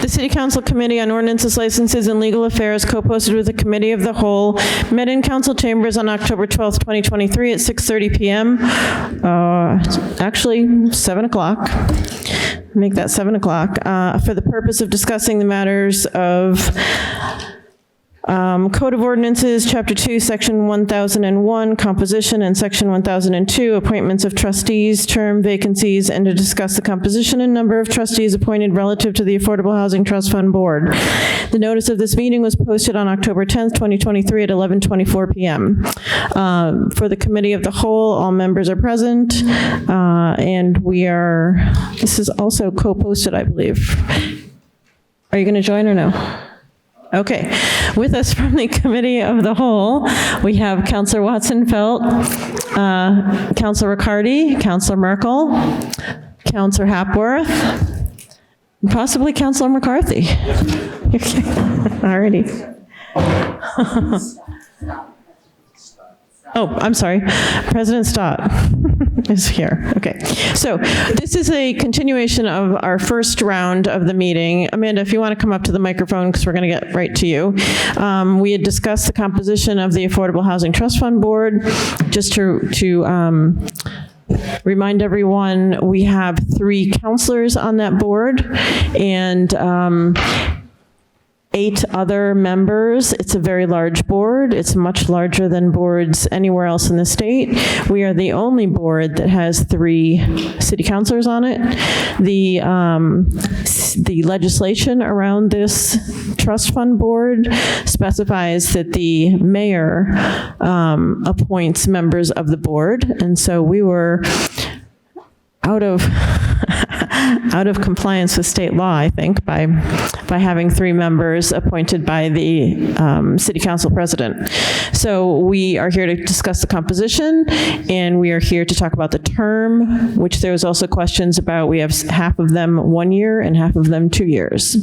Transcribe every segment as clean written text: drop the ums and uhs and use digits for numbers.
The City Council Committee on Ordinances, Licenses, and Legal Affairs, co-posted with the Committee of the Whole, met in council chambers on October 12th, 2023 at 6:30 p.m. Actually, 7 o'clock. Make that 7 o'clock, for the purpose of discussing the matters of Code of Ordinances, Chapter 2, Section 1001, composition, and Section 1002, appointments of trustees, term vacancies, and to discuss the composition and number of trustees appointed relative to the Affordable Housing Trust Fund Board. The notice of this meeting was posted on October 10th, 2023 at 11:24 p.m. For the Committee of the Whole, all members are present, and this is also co-posted, I believe. Are you going to join or no? Okay. With us from the Committee of the Whole, we have Councillor Watson-Felt, Councillor Riccardi, Councillor Merkel, Councillor Hapworth, possibly Councillor McCarthy. Okay. Alrighty. Oh, I'm sorry. President Stott is here. Okay. So this is a continuation of our first round of the meeting. Amanda, if you want to come up to the microphone, because we're going to get right to you. We had discussed the composition of the Affordable Housing Trust Fund Board. Just to remind everyone, we have 3 counselors on that board, and 8 other members. It's a very large board. It's much larger than boards anywhere else in the state. We are the only board that has 3 city councilors on it. The legislation around this trust fund board specifies that the mayor appoints members of the board, and so we were out of compliance with state law, I think, by having 3 members appointed by the city council president. So we are here to discuss the composition, and we are here to talk about the term, which there was also questions about. We have half of them 1 year and half of them 2 years.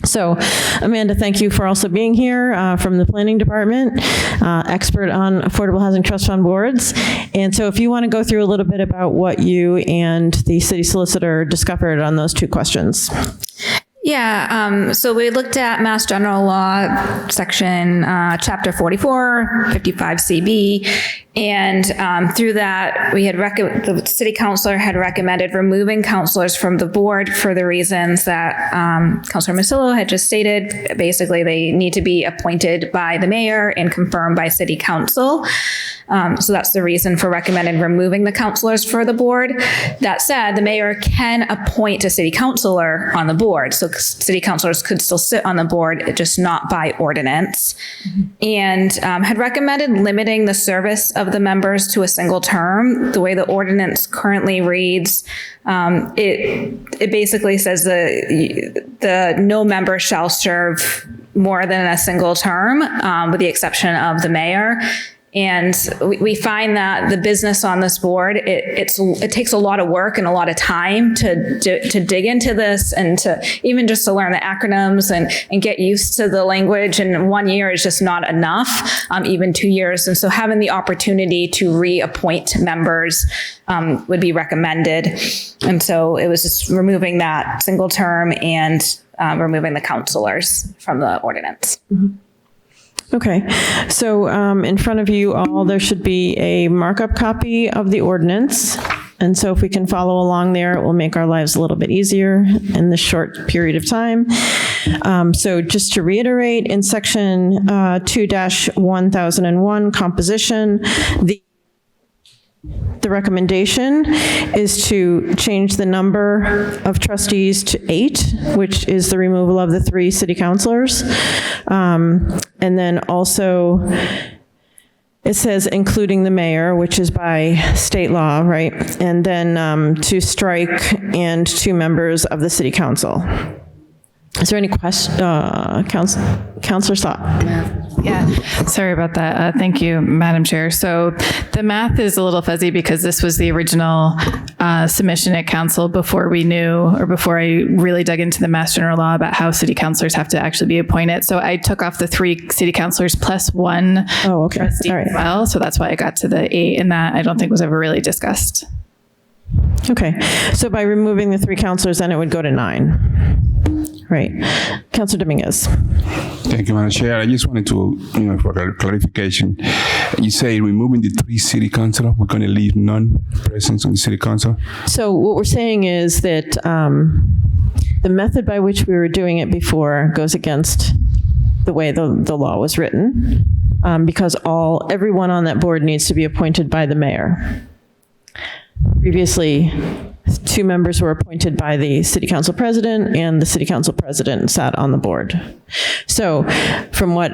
So, Amanda, thank you for also being here from the Planning Department, expert on Affordable Housing Trust Fund boards. And so if you want to go through a little bit about what you and the city solicitor discovered on those 2 questions. Yeah, so we looked at Mass General Law, Section Chapter 44, 55CB, and through that, we had the city councilor had recommended removing councilors from the board for the reasons that Councilor Masillo had just stated. Basically, they need to be appointed by the mayor and confirmed by city council. So that's the reason for recommending removing the councilors for the board. That said, the mayor can appoint a city councilor on the board. So city councilors could still sit on the board, just not by ordinance. And had recommended limiting the service of the members to a single term. The way the ordinance currently reads, it basically says the no member shall serve more than a single term, with the exception of the mayor. And we find that the business on this board, it takes a lot of work and a lot of time to dig into this, and to even just to learn the acronyms and get used to the language. And 1 year is just not enough, even 2 years. And so having the opportunity to reappoint members would be recommended. And so it was just removing that single term and removing the councilors from the ordinance. Mm-hmm. Okay, so in front of you all, there should be a markup copy of the ordinance. And so if we can follow along there, it will make our lives a little bit easier in this short period of time. So just to reiterate, in section 2-1001, composition, the recommendation is to change the number of trustees to 8, which is the removal of the 3 city councilors. And then also, it says including the mayor, which is by state law, right? And then to strike and 2 members of the city council. Is there any question, Councilor Stott? Yeah, sorry about that. Thank you, Madam Chair. So the math is a little fuzzy because this was the original submission at council before we knew, or before I really dug into the Mass General Law about how city councilors have to actually be appointed. So I took off the 3 city councilors plus 1 trustee as well. So that's why I got to the 8, and that I don't think was ever really discussed. Okay, so by removing the 3 councilors, then it would go to 9. Right. Councilor Dominguez. Thank you, Madam Chair. I just wanted to, for clarification, you say removing the 3 city councilors, we're going to leave none present on the city council? So what we're saying is that the method by which we were doing it before goes against the way the law was written, because everyone on that board needs to be appointed by the mayor. Previously, 2 members were appointed by the city council president, and the city council president sat on the board. So from what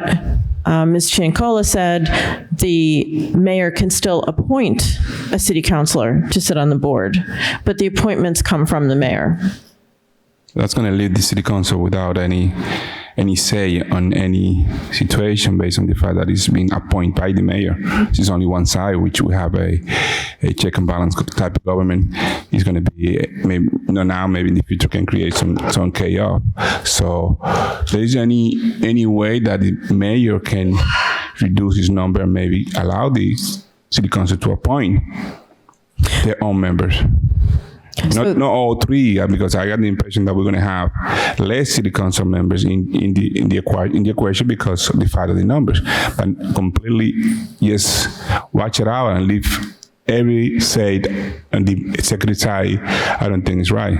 Ms. Chiancola said, the mayor can still appoint a city councilor to sit on the board, but the appointments come from the mayor. That's going to leave the city council without any say on any situation based on the fact that it's being appointed by the mayor. This is only one side, which we have a check and balance type of government. It's going to be, maybe in the future can create some chaos. So there is any way that the mayor can reduce his number and maybe allow the city council to appoint their own members. Not all 3, because I got the impression that we're going to have less city council members in the equation because of the fact of the numbers. But completely, yes, watch it out and leave every say on the executive side. I don't think it's right.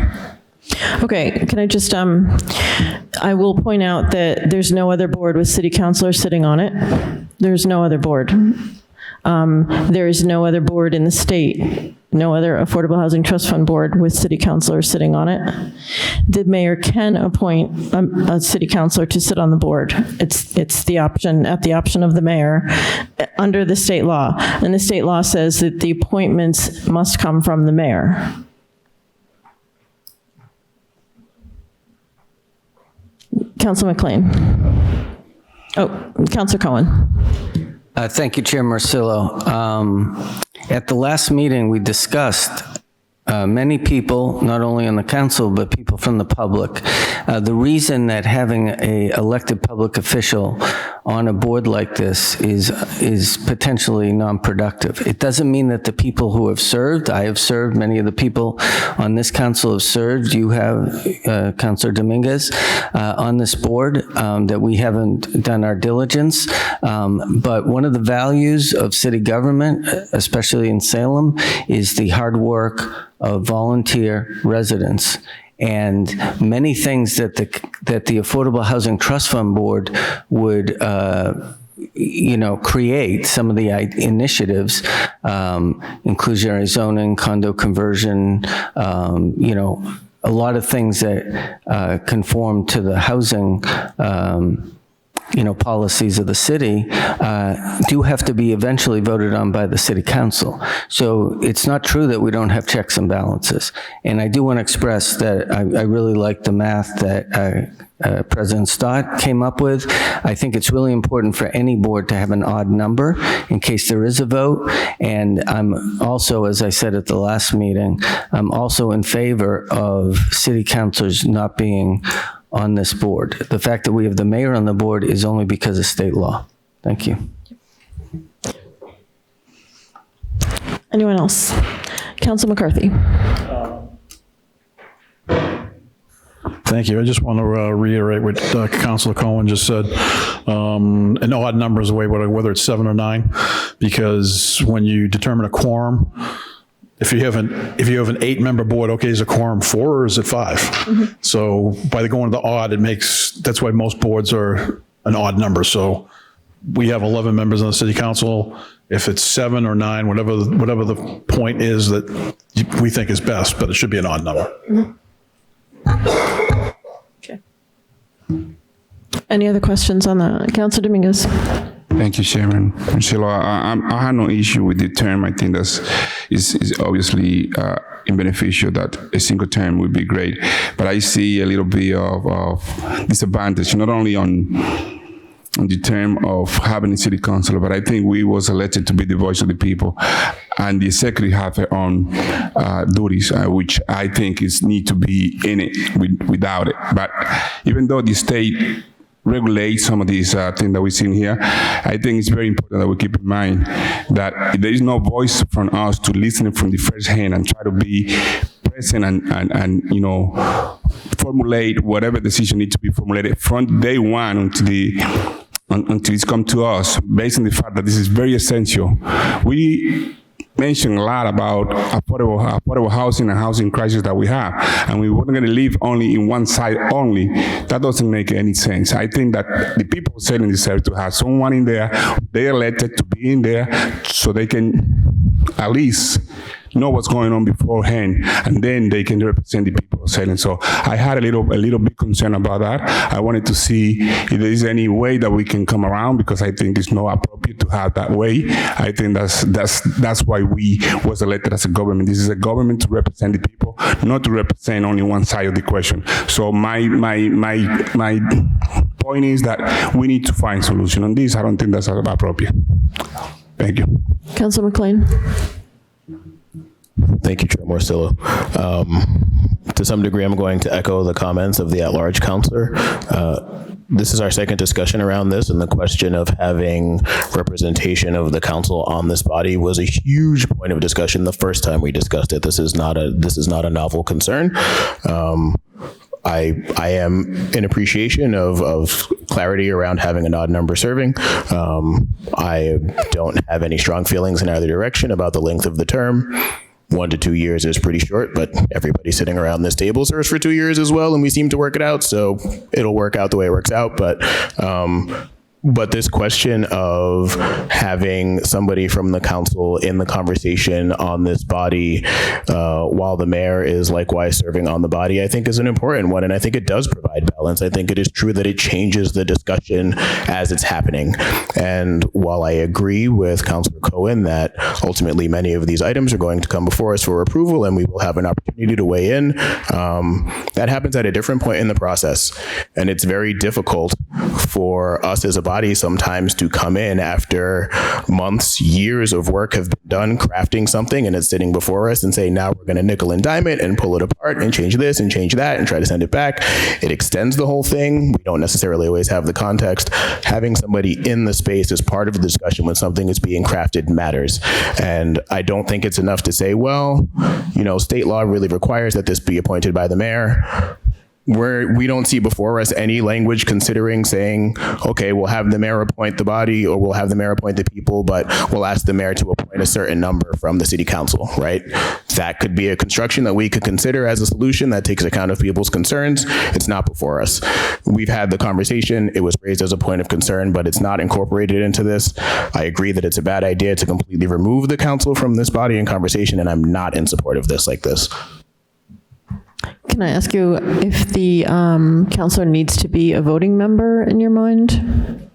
Okay, can I just, I will point out that there's no other board with city councilors sitting on it. There's no other board. There is no other board in the state, no other Affordable Housing Trust Fund board with city councilors sitting on it. The mayor can appoint a city councilor to sit on the board. It's the option, at the option of the mayor, under the state law. And the state law says that the appointments must come from the mayor. Councilor McLean. Oh, Councilor Cohen. Thank you, Chair Marcillo. At the last meeting, we discussed many people, not only on the council, but people from the public. The reason that having a elected public official on a board like this is potentially non-productive. It doesn't mean that the people who have served, I have served, many of the people on this council have served, you have, Councilor Dominguez, on this board, that we haven't done our diligence. But one of the values of city government, especially in Salem, is the hard work of volunteer residents. And many things that the Affordable Housing Trust Fund Board would create, some of the initiatives, inclusionary zoning, condo conversion, a lot of things that conform to the housing policies of the city do have to be eventually voted on by the city council. So it's not true that we don't have checks and balances. And I do want to express that I really like the math that President Stott came up with. I think it's really important for any board to have an odd number in case there is a vote. And I'm also, as I said at the last meeting, I'm also in favor of city councilors not being on this board. The fact that we have the mayor on the board is only because of state law. Thank you. Anyone else? Council McCarthy. Thank you. I just want to reiterate what Councilor Cohen just said. An odd number is a way, whether it's 7 or 9, because when you determine a quorum, if you have an 8-member board, okay, is a quorum 4 or is it 5? Mm-hmm. So by going to the odd, that's why most boards are an odd number. So we have 11 members on the city council. If it's 7 or 9, whatever the point is that we think is best, but it should be an odd number. Mm-hmm. Okay. Any other questions on that? Councilor Dominguez. Thank you, Chairman. Marcillo, I have no issue with the term. I think is obviously beneficial that a single term would be great. But I see a little bit of disadvantage, not only on the term of having a city councilor, but I think we was elected to be the voice of the people, and the executive have their own duties, which I think need to be in it without it. But even though the state regulate some of these things that we've seen here, I think it's very important that we keep in mind that there is no voice from us to listen from the first hand and try to be present and formulate whatever decision needs to be formulated from day one until it's come to us, based on the fact that this is very essential. We mentioned a lot about affordable housing and housing crisis that we have, and we weren't going to live only in one side only. That doesn't make any sense. I think that the people selling deserve to have someone in there, they elected to be in there, so they can at least know what's going on beforehand, and then they can represent the people selling. So I had a little bit concern about that. I wanted to see if there is any way that we can come around, because I think it's not appropriate to have that way. I think that's why we was elected as a government. This is a government to represent the people, not to represent only one side of the question. So my point is that we need to find solution on this. I don't think that's appropriate. Thank you. Councilor McLean. Thank you, Chair Morcillo. To some degree, I'm going to echo the comments of the at-large counselor. This is our second discussion around this, and the question of having representation of the council on this body was a huge point of discussion the first time we discussed it. This is not a novel concern. I am in appreciation of clarity around having an odd number serving. I don't have any strong feelings in either direction about the length of the term. 1 to 2 years is pretty short, but everybody sitting around this table serves for 2 years as well, and we seem to work it out, so it'll work out the way it works out. But this question of having somebody from the council in the conversation on this body while the mayor is likewise serving on the body, I think is an important one. And I think it does provide balance. I think it is true that it changes the discussion as it's happening. And while I agree with Councilor Cohen that ultimately many of these items are going to come before us for approval and we will have an opportunity to weigh in, that happens at a different point in the process. And it's very difficult for us as a body sometimes to come in after months, years of work have been done crafting something, and it's sitting before us, and say, now we're going to nickel and dime it and pull it apart and change this and change that and try to send it back. It extends the whole thing. We don't necessarily always have the context. Having somebody in the space as part of the discussion when something is being crafted matters. And I don't think it's enough to say, well, state law really requires that this be appointed by the mayor. We don't see before us any language considering saying, okay, we'll have the mayor appoint the body, or we'll have the mayor appoint the people, but we'll ask the mayor to appoint a certain number from the city council, right? That could be a construction that we could consider as a solution that takes account of people's concerns. It's not before us. We've had the conversation. It was raised as a point of concern, but it's not incorporated into this. I agree that it's a bad idea to completely remove the council from this body in conversation, and I'm not in support of this like this. Can I ask you if the counselor needs to be a voting member in your mind?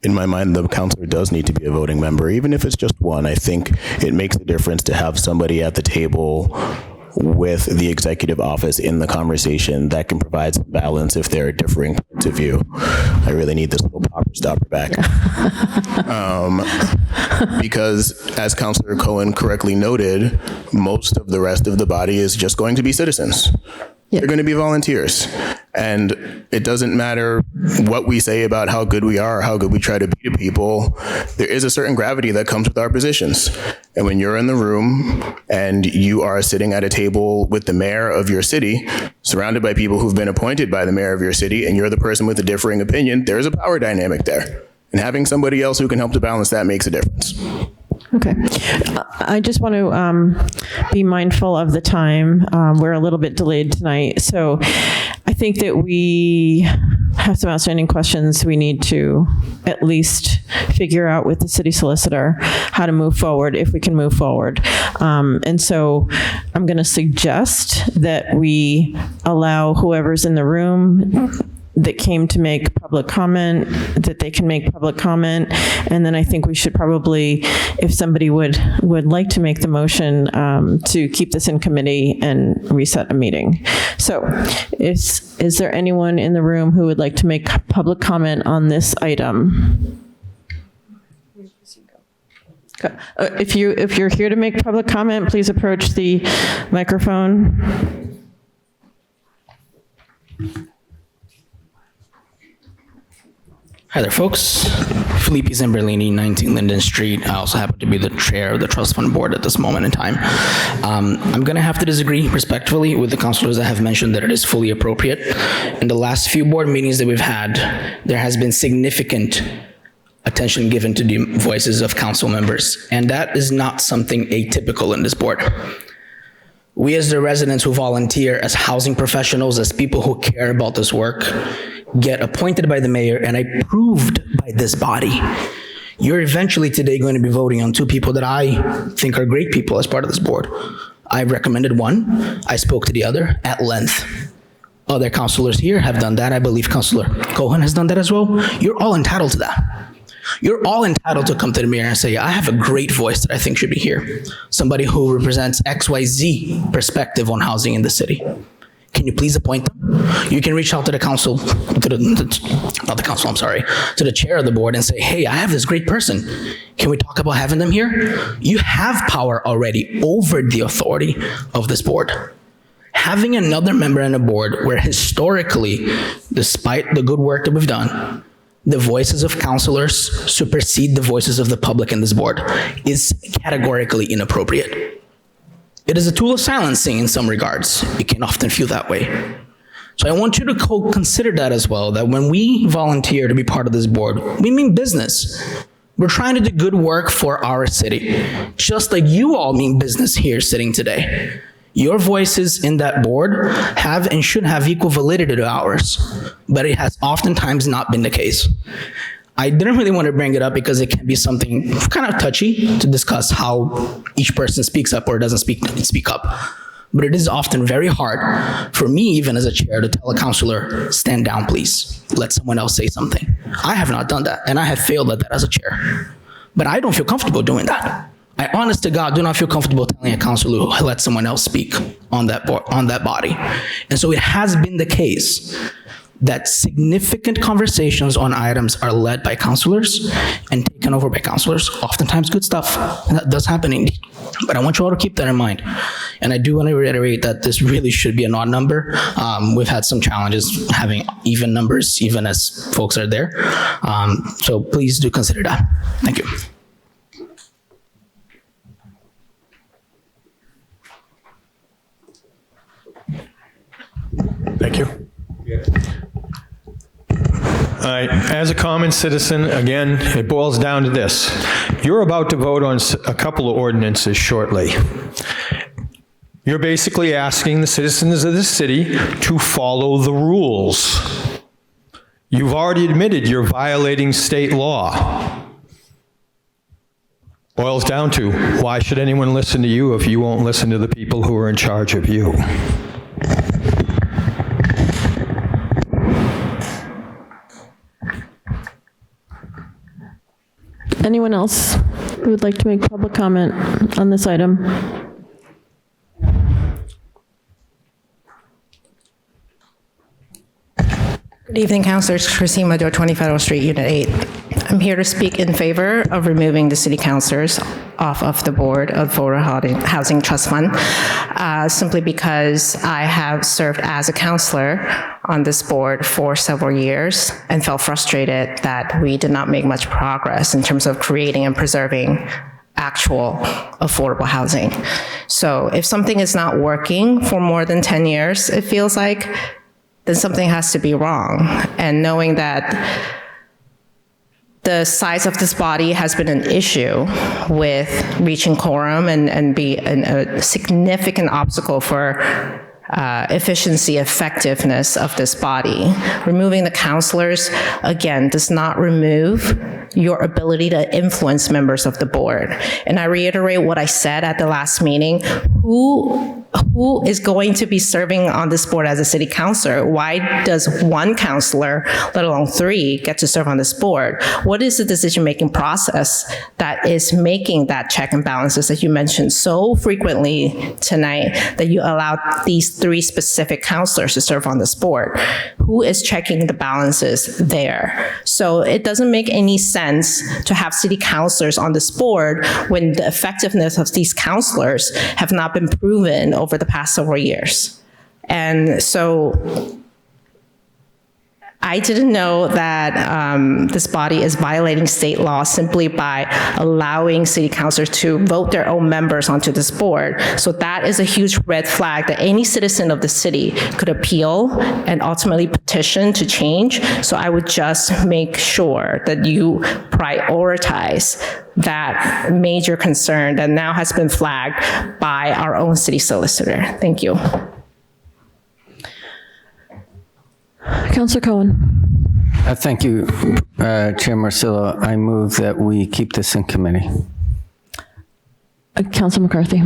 In my mind, the counselor does need to be a voting member, even if it's just one. I think it makes a difference to have somebody at the table with the executive office in the conversation that can provide some balance if there are differing points of view. I really need this little popper stopper back. Because as Councilor Cohen correctly noted, most of the rest of the body is just going to be citizens. Yep. They're going to be volunteers. And it doesn't matter what we say about how good we are or how good we try to be to people. There is a certain gravity that comes with our positions. And when you're in the room and you are sitting at a table with the mayor of your city, surrounded by people who've been appointed by the mayor of your city, and you're the person with a differing opinion, there's a power dynamic there. And having somebody else who can help to balance that makes a difference. Okay. I just want to be mindful of the time. We're a little bit delayed tonight. So I think that we have some outstanding questions we need to at least figure out with the city solicitor how to move forward, if we can move forward. And so I'm going to suggest that we allow whoever's in the room that came to make public comment, that they can make public comment. And then I think we should probably, if somebody would like to make the motion to keep this in committee and reset a meeting. So is there anyone in the room who would like to make public comment on this item? If you're here to make public comment, please approach the microphone. Hi there, folks. Felipe Zamberlini, 19 Linden Street. I also happen to be the chair of the Trust Fund Board at this moment in time. I'm going to have to disagree respectfully with the councilors that have mentioned that it is fully appropriate. In the last few board meetings that we've had, there has been significant attention given to the voices of council members, and that is not something atypical in this board. We as the residents who volunteer, as housing professionals, as people who care about this work, get appointed by the mayor and approved by this body. You're eventually today going to be voting on two people that I think are great people as part of this board. I recommended one. I spoke to the other at length. Other councilors here have done that. I believe Councilor Cohen has done that as well. You're all entitled to that. You're all entitled to come to the mayor and say, I have a great voice that I think should be here. Somebody who represents XYZ perspective on housing in the city. Can you please appoint them? You can reach out to the council, to the chair of the board and say, hey, I have this great person. Can we talk about having them here? You have power already over the authority of this board. Having another member on the board where historically, despite the good work that we've done, the voices of councilors supersede the voices of the public in this board is categorically inappropriate. It is a tool of silencing in some regards. It can often feel that way. So I want you to consider that as well, that when we volunteer to be part of this board, we mean business. We're trying to do good work for our city, just like you all mean business here sitting today. Your voices in that board have and should have equal validity to ours, but it has oftentimes not been the case. I didn't really want to bring it up because it can be something kind of touchy to discuss how each person speaks up or doesn't speak up. But it is often very hard for me, even as a chair, to tell a councilor, stand down, please. Let someone else say something. I have not done that, and I have failed at that as a chair. But I don't feel comfortable doing that. I, honest to God, do not feel comfortable telling a councilor to let someone else speak on that board, on that body. And so it has been the case that significant conversations on items are led by councilors and taken over by councilors. Oftentimes good stuff, and that does happen indeed. But I want you all to keep that in mind. And I do want to reiterate that this really should be an odd number. We've had some challenges having even numbers, even as folks are there. So please do consider that. Thank you. Thank you. All right, as a common citizen, again, it boils down to this. You're about to vote on a couple of ordinances shortly. You're basically asking the citizens of the city to follow the rules. You've already admitted you're violating state law. Boils down to, why should anyone listen to you if you won't listen to the people who are in charge of you? Anyone else who would like to make public comment on this item? Good evening, Councilors. Christine Mador, 20 Federal Street, Unit 8. I'm here to speak in favor of removing the city councilors off of the board of Affordable Housing Trust Fund, simply because I have served as a counselor on this board for several years and felt frustrated that we did not make much progress in terms of creating and preserving actual affordable housing. So if something is not working for more than 10 years, it feels like, then something has to be wrong. And knowing that the size of this body has been an issue with reaching quorum and be a significant obstacle for efficiency, effectiveness of this body. Removing the counselors, again, does not remove your ability to influence members of the board. And I reiterate what I said at the last meeting. Who is going to be serving on this board as a city councilor? Why does one councilor, let alone 3, get to serve on this board? What is the decision-making process that is making that check and balances that you mentioned so frequently tonight, that you allowed these 3 specific councilors to serve on this board? Who is checking the balances there? So it doesn't make any sense to have city councilors on this board when the effectiveness of these councilors have not been proven over the past several years. And so I didn't know that this body is violating state law simply by allowing city councilors to vote their own members onto this board. So that is a huge red flag that any citizen of the city could appeal and ultimately petition to change. So I would just make sure that you prioritize that major concern that now has been flagged by our own city solicitor. Thank you. Councillor Cohen. Thank you, Chair Marcillo. I move that we keep this in committee. Councillor McCarthy.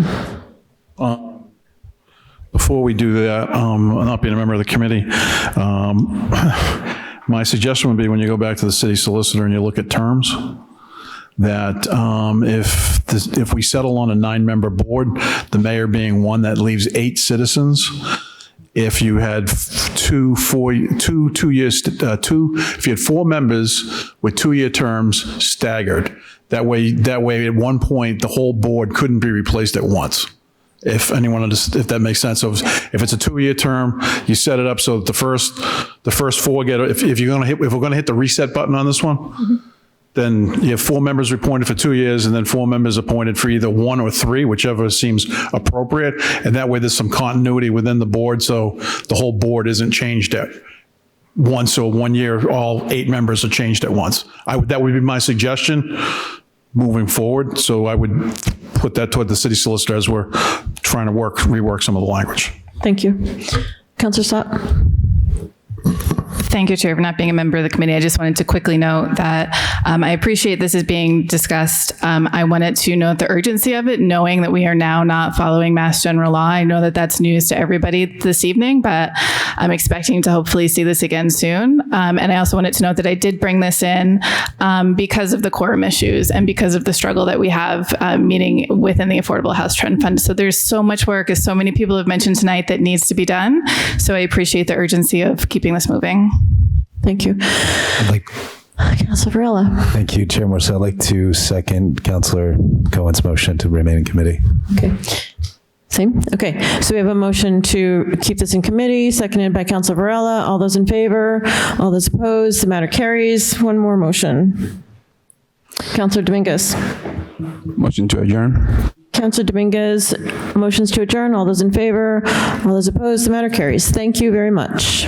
Before we do that, not being a member of the committee, my suggestion would be when you go back to the city solicitor and you look at terms, that if we settle on a 9-member board, the mayor being one, that leaves 8 citizens. If you had if you had 4 members with 2-year terms staggered, that way at one point the whole board couldn't be replaced at once. If that makes sense. So if it's a 2-year term, you set it up so that the first 4 get. If we're going to hit the reset button on this one. Mm-hmm. Then you have 4 members appointed for 2 years, and then 4 members appointed for either 1 or 3, whichever seems appropriate. And that way there's some continuity within the board, so the whole board isn't changed at once. So 1 year, all 8 members are changed at once. That would be my suggestion moving forward. So I would put that toward the city solicitor as we're trying to rework some of the language. Thank you. Councillor Stott. Thank you, Chair, for not being a member of the committee. I just wanted to quickly note that I appreciate this is being discussed. I wanted to note the urgency of it, knowing that we are now not following Mass General Law. I know that that's news to everybody this evening, but I'm expecting to hopefully see this again soon. And I also wanted to note that I did bring this in because of the quorum issues and because of the struggle that we have meeting within the Affordable House Trust Fund. So there's so much work, as so many people have mentioned tonight, that needs to be done. So I appreciate the urgency of keeping this moving. Thank you. Councilor Varela. Thank you, Chair Morse. I'd like to second Councilor Cohen's motion to remain in committee. Okay. Same? Okay. So we have a motion to keep this in committee, seconded by Councilor Varela. All those in favor? All those opposed? The matter carries. One more motion. Councilor Dominguez. Motion to adjourn. Councilor Dominguez, motions to adjourn. All those in favor? All those opposed? The matter carries. Thank you very much.